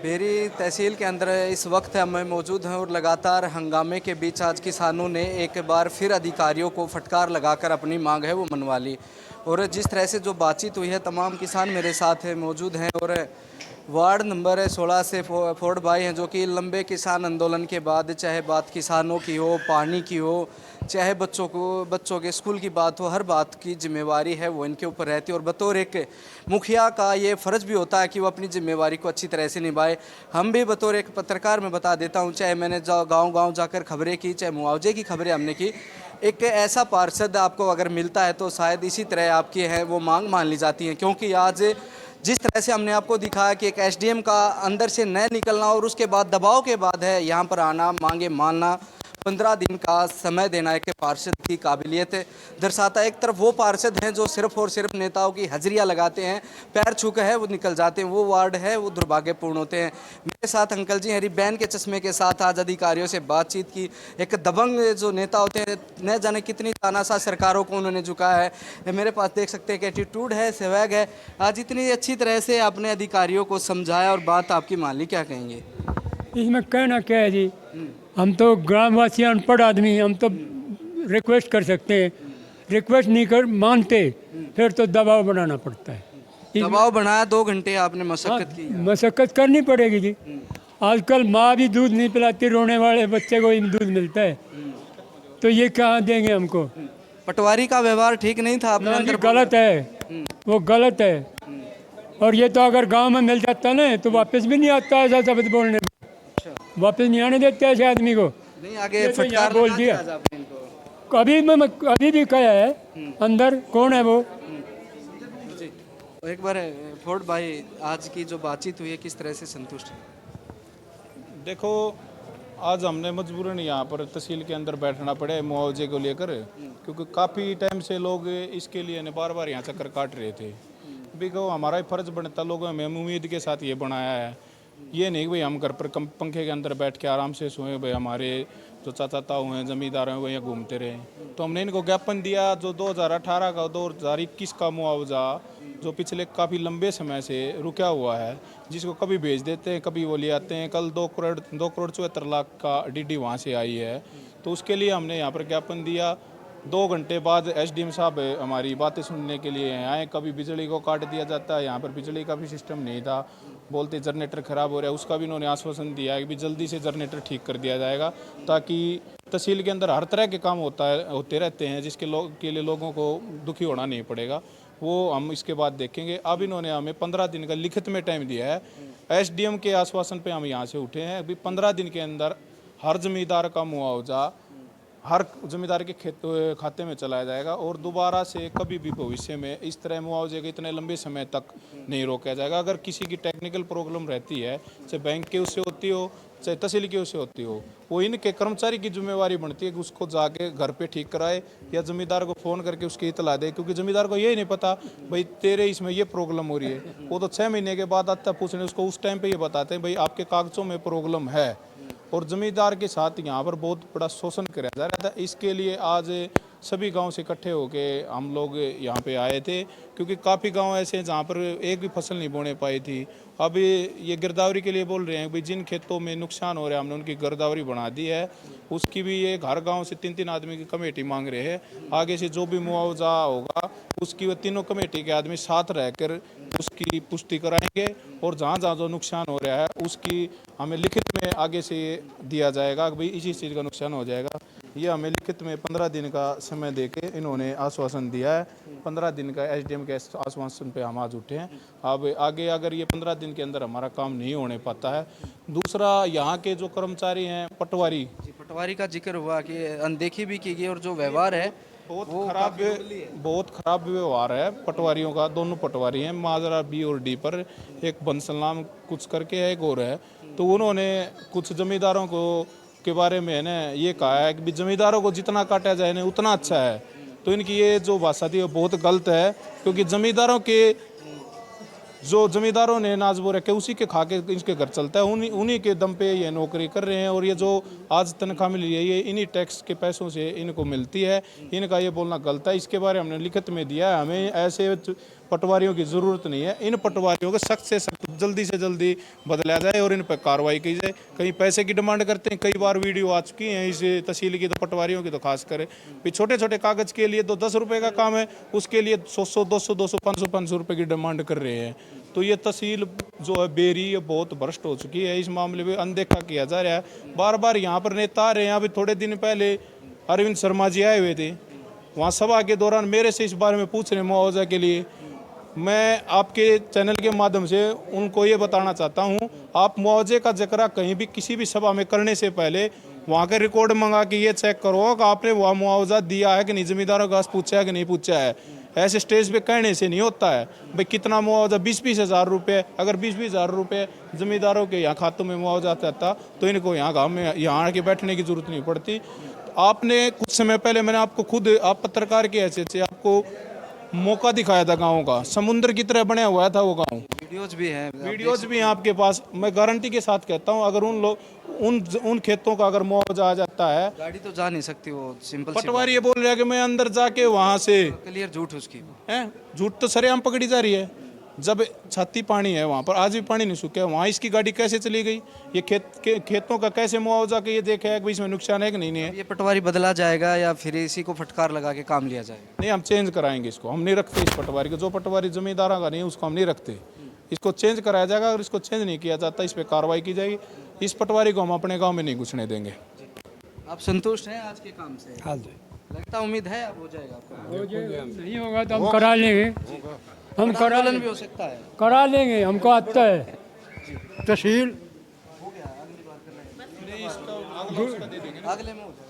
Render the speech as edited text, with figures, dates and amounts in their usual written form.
Berry तहसील के अंदर इस वक्त हम मौजूद हैं और लगातार हंगामे के बीच आज किसानों ने एक बार फिर अधिकारियों को फटकार लगाकर अपनी मांग है वो मनवा ली। और जिस तरह से जो बातचीत हुई है, तमाम किसान मेरे साथ है मौजूद हैं और वार्ड नंबर 16 से फोर्ड भाई हैं जो कि लंबे किसान आंदोलन के बाद, चाहे बात किसानों की हो, पानी की हो, चाहे बच्चों के स्कूल की बात हो, हर बात की जिम्मेवारी है वो इनके ऊपर रहती है। और बतौर एक मुखिया का ये फ़र्ज़ भी होता है कि वो अपनी जिम्मेवारी को अच्छी तरह से निभाए। हम भी बतौर एक पत्रकार में बता देता हूँ, चाहे मैंने गांव-गांव जाकर खबरें की, चाहे मुआवजे की खबरें हमने की, एक ऐसा पार्षद आपको अगर मिलता है तो शायद इसी तरह आपकी है वो मांग मान ली जाती है। क्योंकि आज जिस तरह से हमने आपको दिखाया कि एक एसडीएम का अंदर से न निकलना और उसके बाद दबाव के बाद है यहाँ पर आना, मांगे मानना, 15 दिन का समय देना एक पार्षद की काबिलियत दर्शाता है। एक तरफ वो पार्षद हैं जो सिर्फ और सिर्फ नेताओं की हजरियाँ लगाते हैं, पैर छू के है वो निकल जाते हैं, वो वार्ड है वो दुर्भाग्यपूर्ण होते हैं। मेरे साथ अंकल जी हरी बैन के चश्मे के साथ आज अधिकारियों से बातचीत की। एक दबंग जो नेता होते हैं, न जाने कितनी तानाशाह सरकारों को उन्होंने झुकाया है। मेरे पास देख सकते हैं कि एटीट्यूड है, स्वैग है। आज इतनी अच्छी तरह से आपने अधिकारियों को समझाया और बात आपकी मान ली, क्या कहेंगे? इसमें कहना क्या है जी, हम तो ग्रामवासी अनपढ़ आदमी हैं, हम तो रिक्वेस्ट कर सकते हैं, रिक्वेस्ट नहीं कर मानते फिर तो दबाव बनाना पड़ता है। दबाव बनाया, 2 घंटे आपने मशक्कत की। मशक्कत करनी पड़ेगी जी। आजकल माँ भी दूध नहीं पिलाती, रोने वाले बच्चे को ही दूध मिलता है, तो ये कहाँ देंगे हमको? पटवारी का व्यवहार ठीक नहीं था आपने ना जी, अंदर गलत है, वो गलत है। और ये तो अगर गांव में मिल जाता ना तो वापस भी नहीं आता ऐसा शब्द बोलने में, वापस नहीं आने देते ऐसे आदमी को। नहीं, आगे ये तो यहाँ फटकार बोल लगा दिया। आज आपने इनको। अभी भी कहा है अंदर कौन है वो? जी, तो एक बार फोर्ड भाई, आज की जो बातचीत हुई है किस तरह से संतुष्ट हैं? देखो, आज हमने मजबूरन यहाँ पर तहसील के अंदर बैठना पड़े मुआवजे को लेकर, क्योंकि काफ़ी टाइम से लोग इसके लिए ने बार बार यहाँ चक्कर काट रहे थे। भी को हमारा ही फर्ज बनता, लोगों में उम्मीद के साथ ये बनाया है। ये नहीं भाई हम घर पर पंखे के अंदर बैठ के आराम से सोए, भाई हमारे जो चाचा ताऊ हैं, जमींदार हैं, वो यहाँ घूमते रहे। तो हमने इनको ज्ञापन दिया जो 2018 का 2021 का मुआवजा जो पिछले काफ़ी लंबे समय से रुका हुआ है, जिसको कभी भेज देते हैं, कभी वो ले आते हैं। कल 2 करोड़ 74 लाख का डीडी वहाँ से आई है, तो उसके लिए हमने यहाँ पर ज्ञापन दिया। 2 घंटे बाद एसडीएम साहब हमारी बातें सुनने के लिए आए। कभी बिजली को काट दिया जाता है, यहाँ पर बिजली का भी सिस्टम नहीं था, बोलते जनरेटर ख़राब हो रहा है, उसका भी इन्होंने आश्वासन दिया है कि भी जल्दी से जनरेटर ठीक कर दिया जाएगा, ताकि तहसील के अंदर हर तरह के काम होते रहते हैं जिसके के लिए लोगों को दुखी होना नहीं पड़ेगा। वो हम इसके बाद देखेंगे। अब इन्होंने हमें 15 दिन का लिखित में टाइम दिया है। एसडीएम के आश्वासन पे हम यहाँ से उठे हैं। अभी 15 दिन के अंदर हर जमींदार का मुआवजा हर जमींदार के खाते में चलाया जाएगा और दोबारा से कभी भी भविष्य में इस तरह मुआवजे के इतने लंबे समय तक नहीं रोका जाएगा। अगर किसी की टेक्निकल प्रॉब्लम रहती है, चाहे बैंक के उससे होती हो, चाहे तहसील की उससे होती हो, वो इनके कर्मचारी की जिम्मेवारी बनती है कि उसको जाके घर पे ठीक कराए या जमींदार को फ़ोन करके उसकी इतला दे। क्योंकि जमींदार को यही नहीं पता भाई तेरे इसमें ये प्रॉब्लम हो रही है, वो तो 6 महीने के बाद आता पूछने, उसको उस टाइम पे ये बताते हैं भाई आपके कागजों में प्रॉब्लम है। और ज़मींदार के साथ यहाँ पर बहुत बड़ा शोषण किया जा रहा था। इसके लिए आज सभी गांव से इकट्ठे होके हम लोग यहाँ पे आए थे, क्योंकि काफ़ी गांव ऐसे हैं जहाँ पर एक भी फसल नहीं बोने पाई थी। अब ये गिरदावरी के लिए बोल रहे हैं भाई जिन खेतों में नुकसान हो रहा है हमने उनकी गिरदावरी बना दी है, उसकी भी ये हर गाँव से 3-3 आदमी की कमेटी मांग रहे हैं। आगे से जो भी मुआवजा होगा उसकी वो तीनों कमेटी के आदमी साथ रहकर उसकी पुष्टि कराएंगे और जहाँ जहाँ जो नुकसान हो रहा है उसकी हमें लिखित में आगे से दिया जाएगा कि भाई इसी चीज़ का नुकसान हो जाएगा। ये हमें लिखित में 15 दिन का समय देके इन्होंने आश्वासन दिया है। 15 दिन का एसडीएम के आश्वासन पे हम आज उठे हैं। अब आगे अगर ये 15 दिन के अंदर हमारा काम नहीं होने पाता है, दूसरा यहाँ के जो कर्मचारी हैं पटवारी का जिक्र हुआ कि अनदेखी भी की गई और जो व्यवहार है बहुत खराब व्यवहार है पटवारियों का। दोनों पटवारी हैं, माजरा बी और डी पर, एक बंसल नाम कुछ करके है, एक और है। तो उन्होंने कुछ जमींदारों को के बारे में ना ये कहा है कि जमींदारों को जितना काटा जाए ना उतना अच्छा है। तो इनकी ये जो भाषा थी वो बहुत गलत है, क्योंकि जमींदारों ने नाज वो रखे उसी के खा के इनके घर चलता है, उन्हीं के दम पे ये नौकरी कर रहे हैं। और ये जो आज तनख्वाह मिल रही है ये इन्हीं टैक्स के पैसों से इनको मिलती है। इनका ये बोलना गलत है। इसके बारे में हमने लिखित में दिया है। हमें ऐसे पटवारियों की ज़रूरत नहीं है। इन पटवारियों को सख्त से सख्त जल्दी से जल्दी बदला जाए और इन पर कार्रवाई की जाए। कहीं पैसे की डिमांड करते हैं, कई बार वीडियो आ चुकी हैं इस तहसील की, तो पटवारियों की तो खास करे भी छोटे छोटे कागज़ के लिए तो 10 रुपये का काम है, उसके लिए 100 200 200 500 रुपये की डिमांड कर रहे हैं। तो ये तहसील जो है बेरी ये बहुत भ्रष्ट हो चुकी है। इस मामले में अनदेखा किया जा रहा है। बार बार यहाँ पर नेता आ रहे हैं। अभी थोड़े दिन पहले अरविंद शर्मा जी आए हुए थे, वहाँ सभा के दौरान मेरे से इस बारे में पूछ रहे मुआवजा के लिए। मैं आपके चैनल के माध्यम से उनको ये बताना चाहता हूँ, आप मुआवजे का जिक्र कहीं भी किसी भी सभा में करने से पहले वहाँ के रिकॉर्ड मंगा के ये चेक करो कि आपने वह मुआवजा दिया है कि नहीं, जमींदारों का पूछा है कि नहीं पूछा है। ऐसे स्टेज पे कहने से नहीं होता है। भाई कितना मुआवजा 20-20 हज़ार रुपये, अगर 20-20 हज़ार रुपये जमींदारों के यहाँ खातों में मुआवजा आता तो इनको यहाँ गाँव में यहाँ आके बैठने की जरूरत नहीं पड़ती। आपने कुछ समय पहले मैंने आपको खुद, आप पत्रकार के हैसियत से आपको मौका दिखाया था गाँव का, समुद्र की तरह बना हुआ था वो गाँव। वीडियोज भी हैं, वीडियोज भी हैं आपके पास। मैं गारंटी के साथ कहता हूँ, अगर उन खेतों का अगर मुआवजा आ जाता है, गाड़ी तो जा नहीं सकती, वो सिंपल पटवारी ये बोल रहा है कि मैं अंदर जाके वहाँ से क्लियर झूठ उसकी। हैं, झूठ तो सरेआम पकड़ी जा रही है। जब छाती पानी है वहाँ पर, आज भी पानी नहीं सूखा है, वहाँ इसकी गाड़ी कैसे चली गई? ये खेतों का कैसे मुआवजा के ये देखा है कि इसमें नुकसान है कि नहीं है? ये पटवारी बदला जाएगा या फिर इसी को फटकार लगा के काम लिया जाएगा? नहीं, हम चेंज कराएंगे इसको। हम नहीं रखते इस पटवारी को। जो पटवारी जमींदारों का नहीं है उसको हम नहीं रखते। इसको चेंज कराया जाएगा। अगर इसको चेंज नहीं किया जाता, इस पर कार्रवाई की जाएगी। इस पटवारी को हम अपने गाँव में नहीं घुसने देंगे। आप संतुष्ट हैं आज के काम से? हाँ जी, लगता उम्मीद है अब हो जाएगा आपको? नहीं होगा तो हम करा लेंगे, हम करा आंदोलन भी हो सकता है। करा लेंगे, हमको आता है। तहसील अगले में हो जाएगा।